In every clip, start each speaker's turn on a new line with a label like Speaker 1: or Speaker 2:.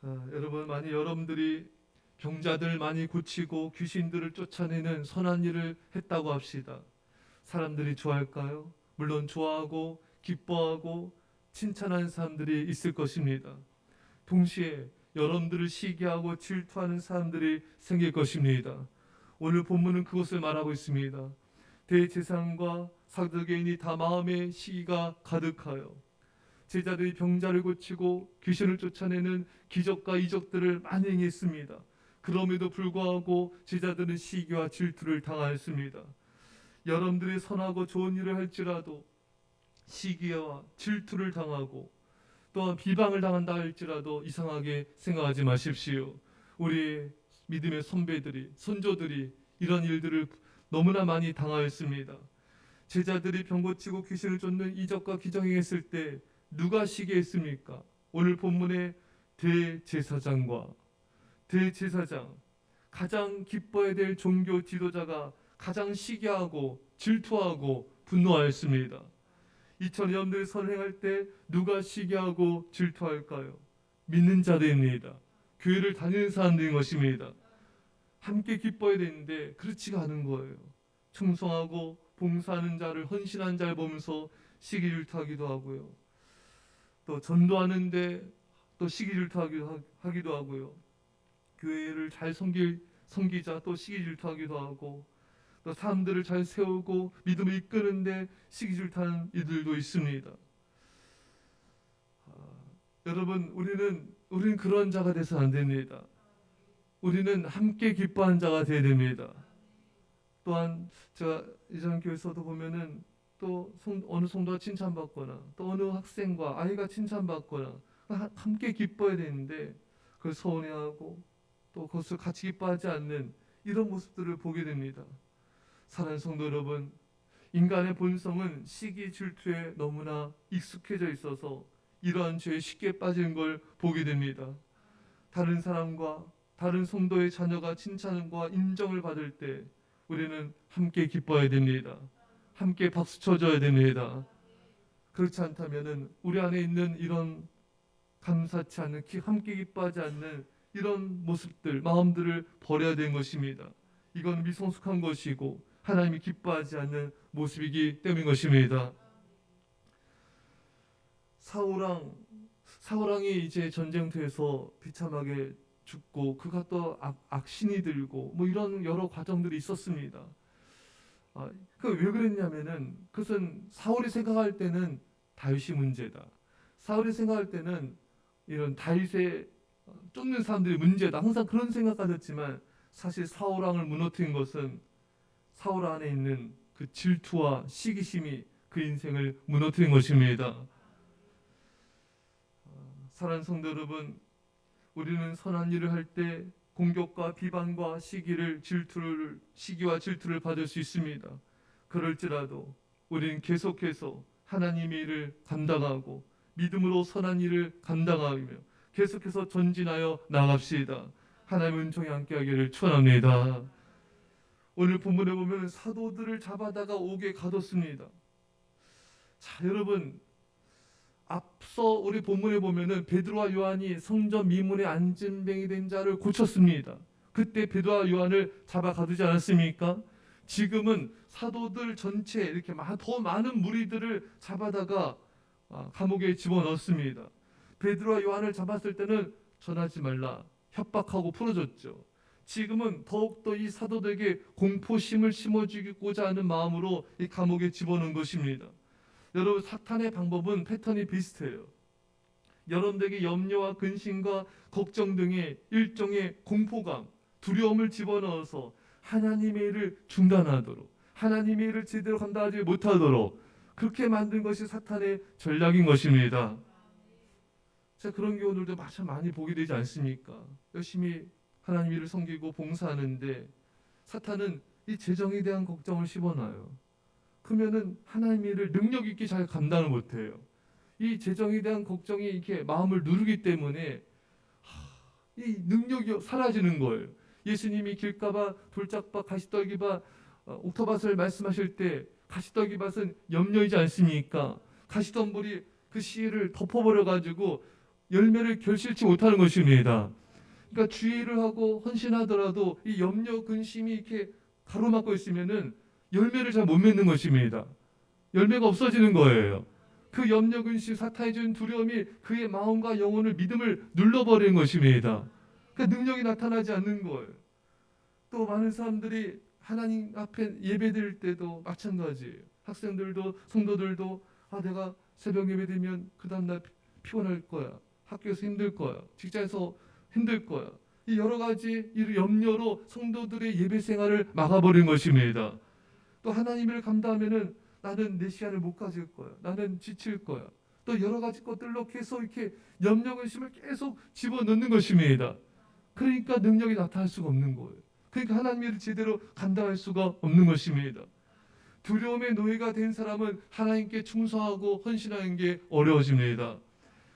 Speaker 1: 여러분, 많이 여러분들이 병자들 많이 고치고 귀신들을 쫓아내는 선한 일을 했다고 합시다. 사람들이 좋아할까요? 물론 좋아하고 기뻐하고 칭찬하는 사람들이 있을 것입니다. 동시에 여러분들을 시기하고 질투하는 사람들이 생길 것입니다. 오늘 본문은 그것을 말하고 있습니다. 대제사장과 사두개인이 다 마음에 시기가 가득하여 제자들이 병자를 고치고 귀신을 쫓아내는 기적과 이적들을 많이 행했습니다. 그럼에도 불구하고 제자들은 시기와 질투를 당하였습니다. 여러분들이 선하고 좋은 일을 할지라도 시기와 질투를 당하고 또한 비방을 당한다 할지라도 이상하게 생각하지 마십시오. 우리 믿음의 선배들이, 선조들이 이런 일들을 너무나 많이 당하였습니다. 제자들이 병 고치고 귀신을 쫓는 이적과 기적을 했을 때 누가 시기했습니까? 오늘 본문의 대제사장, 가장 기뻐해야 될 종교 지도자가 가장 시기하고 질투하고 분노하였습니다. 이처럼 여러분들이 선행할 때 누가 시기하고 질투할까요? 믿는 자들입니다. 교회를 다니는 사람들인 것입니다. 함께 기뻐해야 되는데 그렇지가 않은 거예요. 충성하고 봉사하는 자를, 헌신한 자를 보면서 시기 질투하기도 하고요. 또 전도하는데 또 시기 질투하기도 하고요. 교회를 잘 섬기자 또 시기 질투하기도 하고, 또 사람들을 잘 세우고 믿음을 이끄는데 시기 질투하는 이들도 있습니다. 여러분, 우리는 그런 자가 돼서 안 됩니다. 우리는 함께 기뻐하는 자가 되어야 됩니다. 또한 제가 이전 교회에서도 보면은 또 어느 성도가 칭찬받거나 또 어느 학생과 아이가 칭찬받거나 함께 기뻐해야 되는데 그걸 서운해하고 또 그것을 같이 기뻐하지 않는 이런 모습들을 보게 됩니다. 사랑하는 성도 여러분, 인간의 본성은 시기 질투에 너무나 익숙해져 있어서 이러한 죄에 쉽게 빠지는 걸 보게 됩니다. 다른 사람과 다른 성도의 자녀가 칭찬과 인정을 받을 때 우리는 함께 기뻐해야 됩니다. 함께 박수 쳐줘야 됩니다. 그렇지 않다면 우리 안에 있는 이런 감사치 않는, 함께 기뻐하지 않는 이런 모습들, 마음들을 버려야 되는 것입니다. 이건 미성숙한 것이고 하나님이 기뻐하지 않는 모습이기 때문인 것입니다. 사울왕이 이제 전쟁터에서 비참하게 죽고 그가 또 악신이 들고 뭐 이런 여러 과정들이 있었습니다. 그 왜 그랬냐면은 그것은 사울이 생각할 때는 다윗이 문제다. 사울이 생각할 때는 이런 다윗의 쫓는 사람들이 문제다. 항상 그런 생각 가졌지만 사실 사울 왕을 무너뜨린 것은 사울 안에 있는 그 질투와 시기심이 그 인생을 무너뜨린 것입니다. 사랑하는 성도 여러분, 우리는 선한 일을 할 때 공격과 비방과 시기와 질투를 받을 수 있습니다. 그럴지라도 우리는 계속해서 하나님의 일을 감당하고 믿음으로 선한 일을 감당하며 계속해서 전진하여 나갑시다. 하나님 은총이 함께하기를 축원합니다. 오늘 본문에 보면 사도들을 잡아다가 옥에 가뒀습니다. 자, 여러분, 앞서 우리 본문에 보면은 베드로와 요한이 성전 미문에 안진뱅이 된 자를 고쳤습니다. 그때 베드로와 요한을 잡아 가두지 않았습니까? 지금은 사도들 전체 이렇게 더 많은 무리들을 잡아다가 감옥에 집어넣습니다. 베드로와 요한을 잡았을 때는 전하지 말라 협박하고 풀어줬죠. 지금은 더욱더 이 사도들에게 공포심을 심어주고자 하는 마음으로 이 감옥에 집어넣은 것입니다. 여러분, 사탄의 방법은 패턴이 비슷해요. 여러분들에게 염려와 근심과 걱정 등의 일종의 공포감, 두려움을 집어넣어서 하나님의 일을 중단하도록, 하나님의 일을 제대로 감당하지 못하도록 그렇게 만든 것이 사탄의 전략인 것입니다. 자, 그런 경우 오늘도 참 많이 보게 되지 않습니까? 열심히 하나님 일을 섬기고 봉사하는데 사탄은 이 재정에 대한 걱정을 씹어놔요. 그러면은 하나님 일을 능력 있게 잘 감당을 못해요. 이 재정에 대한 걱정이 이렇게 마음을 누르기 때문에 이 능력이 사라지는 거예요. 예수님이 길가봐, 돌짝밭, 가시떨기밭, 옥토밭을 말씀하실 때 가시떨기밭은 염려이지 않습니까? 가시덤불이 그 씨를 덮어버려 가지고 열매를 결실치 못하는 것입니다. 그러니까 주의를 하고 헌신하더라도 이 염려 근심이 이렇게 가로막고 있으면은 열매를 잘 못 맺는 것입니다. 열매가 없어지는 거예요. 그 염려 근심, 사탄이 준 두려움이 그의 마음과 영혼을, 믿음을 눌러버리는 것입니다. 그 능력이 나타나지 않는 거예요. 또 많은 사람들이 하나님 앞에 예배드릴 때도 마찬가지예요. 학생들도 성도들도 내가 새벽 예배드리면 그 다음날 피곤할 거야. 학교에서 힘들 거야. 직장에서 힘들 거야. 이 여러 가지 이 염려로 성도들의 예배 생활을 막아버린 것입니다. 또 하나님을 감당하면은 나는 내 시간을 못 가질 거야. 나는 지칠 거야. 또 여러 가지 것들로 계속 이렇게 염려 근심을 계속 집어넣는 것입니다. 그러니까 능력이 나타날 수가 없는 거예요. 그러니까 하나님을 제대로 감당할 수가 없는 것입니다. 두려움의 노예가 된 사람은 하나님께 충성하고 헌신하는 게 어려워집니다.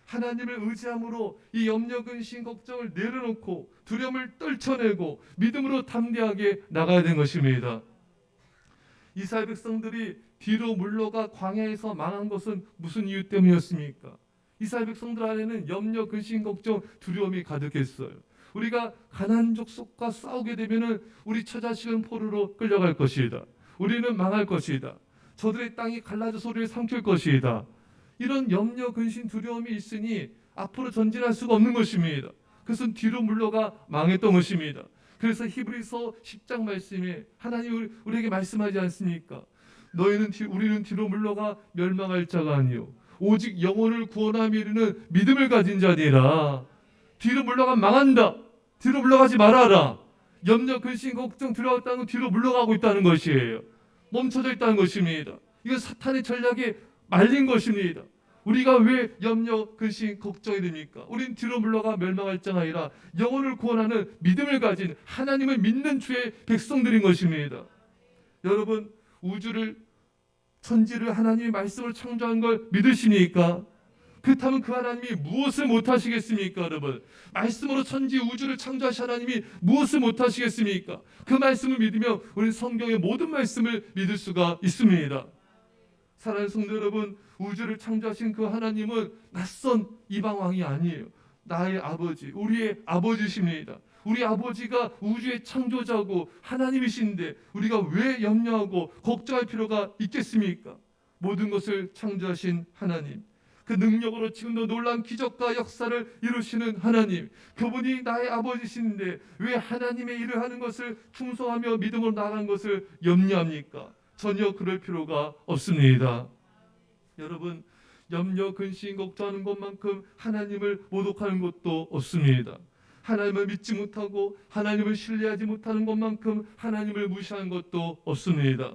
Speaker 1: 하나님을 의지함으로 이 염려, 근심, 걱정을 내려놓고 두려움을 떨쳐내고 믿음으로 담대하게 나가야 되는 것입니다. 이스라엘 백성들이 뒤로 물러가 광야에서 망한 것은 무슨 이유 때문이었습니까? 이스라엘 백성들 안에는 염려, 근심, 걱정, 두려움이 가득했어요. 우리가 가나안 족속과 싸우게 되면은 우리 처자식은 포로로 끌려갈 것이다. 우리는 망할 것이다. 저들의 땅이 갈라져서 우리를 삼킬 것이다. 이런 염려, 근심, 두려움이 있으니 앞으로 전진할 수가 없는 것입니다. 그것은 뒤로 물러가 망했던 것입니다. 그래서 히브리서 10장 말씀에 하나님 우리에게 말씀하지 않습니까? 우리는 뒤로 물러가 멸망할 자가 아니요 오직 영혼을 구원함에 이르는 믿음을 가진 자니라. 뒤로 물러가면 망한다. 뒤로 물러가지 말아라. 염려, 근심, 걱정, 두려웠다는 건 뒤로 물러가고 있다는 것이에요. 멈춰져 있다는 것입니다. 이건 사탄의 전략에 말린 것입니다. 우리가 왜 염려, 근심, 걱정이 됩니까? 우린 뒤로 물러가 멸망할 자가 아니라 영혼을 구원하는 믿음을 가진 하나님을 믿는 주의 백성들인 것입니다. 여러분, 천지를 하나님의 말씀으로 창조한 걸 믿으십니까? 그렇다면 그 하나님이 무엇을 못하시겠습니까? 여러분, 말씀으로 천지 우주를 창조하신 하나님이 무엇을 못하시겠습니까? 그 말씀을 믿으면 우리는 성경의 모든 말씀을 믿을 수가 있습니다. 사랑하는 성도 여러분, 우주를 창조하신 그 하나님은 낯선 이방왕이 아니에요. 나의 아버지, 우리의 아버지십니다. 우리 아버지가 우주의 창조자고 하나님이신데 우리가 왜 염려하고 걱정할 필요가 있겠습니까? 모든 것을 창조하신 하나님, 그 능력으로 지금도 놀라운 기적과 역사를 이루시는 하나님, 그분이 나의 아버지신데 왜 하나님의 일을 하는 것을 충성하며 믿음으로 나아가는 것을 염려합니까? 전혀 그럴 필요가 없습니다. 여러분, 염려, 근심, 걱정하는 것만큼 하나님을 모독하는 것도 없습니다. 하나님을 믿지 못하고 하나님을 신뢰하지 못하는 것만큼 하나님을 무시하는 것도 없습니다.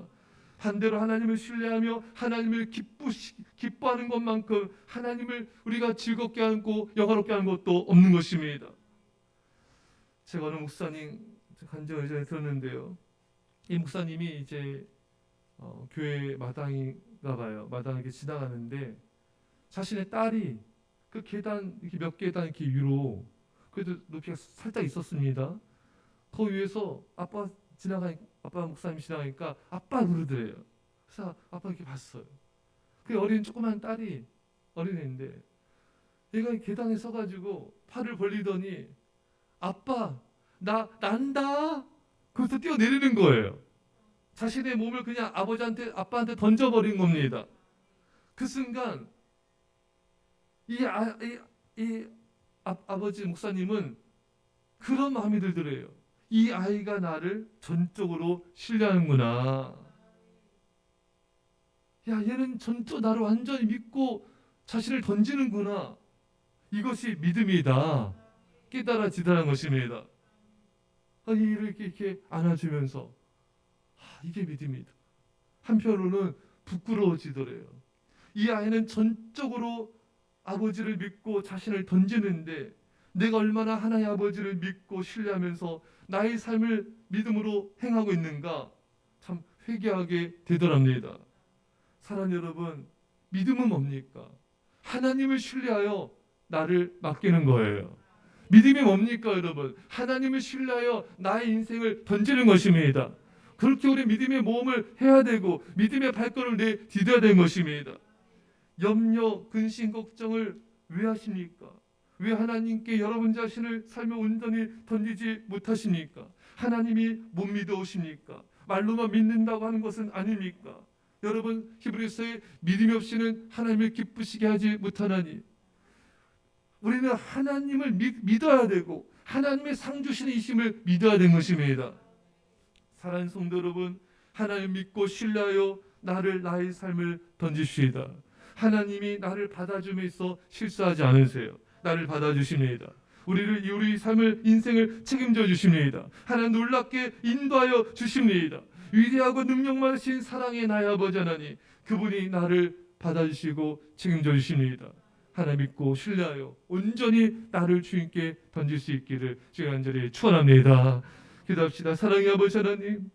Speaker 1: 반대로 하나님을 신뢰하며 하나님을 기뻐하는 것만큼 하나님을 우리가 즐겁게 하고 영화롭게 하는 것도 없는 것입니다. 제가 어느 목사님 간증을 예전에 들었는데요. 이 목사님이 이제 교회 마당인가 봐요. 마당 이렇게 지나가는데 자신의 딸이 그 계단 이렇게 몇 계단 이렇게 위로 그래도 높이가 살짝 있었습니다. 그 위에서 아빠 목사님 지나가니까 아빠 부르더래요. 그래서 아빠 이렇게 봤어요. 그 어린 조그만 딸이 어린애인데 얘가 계단에 서가지고 팔을 벌리더니 아빠 나 난다. 거기서 뛰어내리는 거예요. 자신의 몸을 그냥 아빠한테 던져버린 겁니다. 그 순간 아버지 목사님은 그런 마음이 들더래요. 이 아이가 나를 전적으로 신뢰하는구나. 야, 얘는 전적 나를 완전히 믿고 자신을 던지는구나. 이것이 믿음이다. 깨달아지다는 것입니다. 이를 이렇게 안아주면서 이게 믿음이다. 한편으로는 부끄러워지더래요. 이 아이는 전적으로 아버지를 믿고 자신을 던지는데 내가 얼마나 하나의 아버지를 믿고 신뢰하면서 나의 삶을 믿음으로 행하고 있는가 참 회개하게 되더랍니다. 사랑하는 여러분, 믿음은 뭡니까? 하나님을 신뢰하여 나를 맡기는 거예요. 믿음이 뭡니까 여러분? 하나님을 신뢰하여 나의 인생을 던지는 것입니다. 그렇게 우리 믿음의 모험을 해야 되고 믿음의 발걸음을 내디뎌야 되는 것입니다. 염려, 근심, 걱정을 왜 하십니까? 왜 하나님께 여러분 자신을 삶의 온전히 던지지 못하십니까? 하나님이 못 믿어오십니까? 말로만 믿는다고 하는 것은 아닙니까? 여러분, 히브리서의 믿음이 없이는 하나님을 기쁘시게 하지 못하나니, 우리는 하나님을 믿어야 되고 하나님의 상 주시는 이심을 믿어야 되는 것입니다. 사랑하는 성도 여러분, 하나님 믿고 신뢰하여 나의 삶을 던지시다. 하나님이 나를 받아줌에 있어 실수하지 않으세요. 나를 받아주십니다. 우리 삶을, 인생을 책임져 주십니다. 하나님 놀랍게 인도하여 주십니다. 위대하고 능력 많으신 사랑의 나의 아버지 하나님, 그분이 나를 받아주시고 책임져 주십니다. 하나님 믿고 신뢰하여 온전히 나를 주님께 던질 수 있기를 주의 간절히 축원합니다. 기도합시다. 사랑의 아버지 하나님,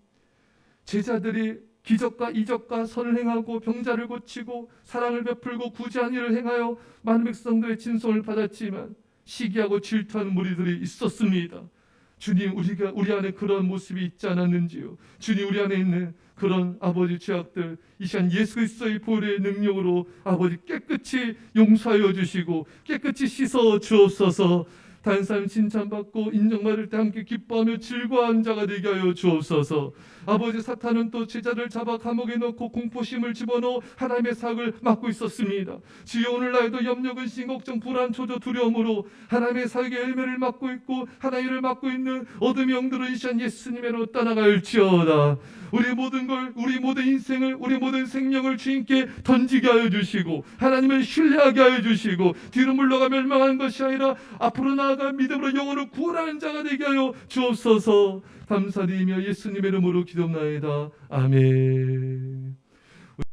Speaker 1: 제자들이 기적과 이적과 선을 행하고 병자를 고치고 사랑을 베풀고 구제한 일을 행하여 많은 백성들의 진송을 받았지만 시기하고 질투하는 무리들이 있었습니다. 주님, 우리 안에 그런 모습이 있지 않았는지요? 주님, 우리 안에 있는 그런 아버지 죄악들 이 시간 예수 그리스도의 보혈의 능력으로 아버지 깨끗이 용서하여 주시고 깨끗이 씻어 주옵소서. 다른 사람 칭찬받고 인정받을 때 함께 기뻐하며 즐거워하는 자가 되게 하여 주옵소서. 아버지, 사탄은 또 제자를 잡아 감옥에 넣고 공포심을 집어넣어 하나님의 사역을 맡고 있었습니다. 주여, 오늘날에도 염려, 근심, 걱정, 불안, 초조, 두려움으로 하나님의 사역의 열매를 맡고 있고 하나님의 일을 맡고 있는 어둠의 영들은 이 시간 예수님으로 떠나갈지어다. 우리 모든 인생을, 우리 모든 생명을 주님께 던지게 하여 주시고 하나님을 신뢰하게 하여 주시고 뒤로 물러가 멸망하는 것이 아니라 앞으로 나아가 믿음으로 영혼을 구원하는 자가 되게 하여 주옵소서. 감사드리며 예수님의 이름으로 기도합나이다. 아멘.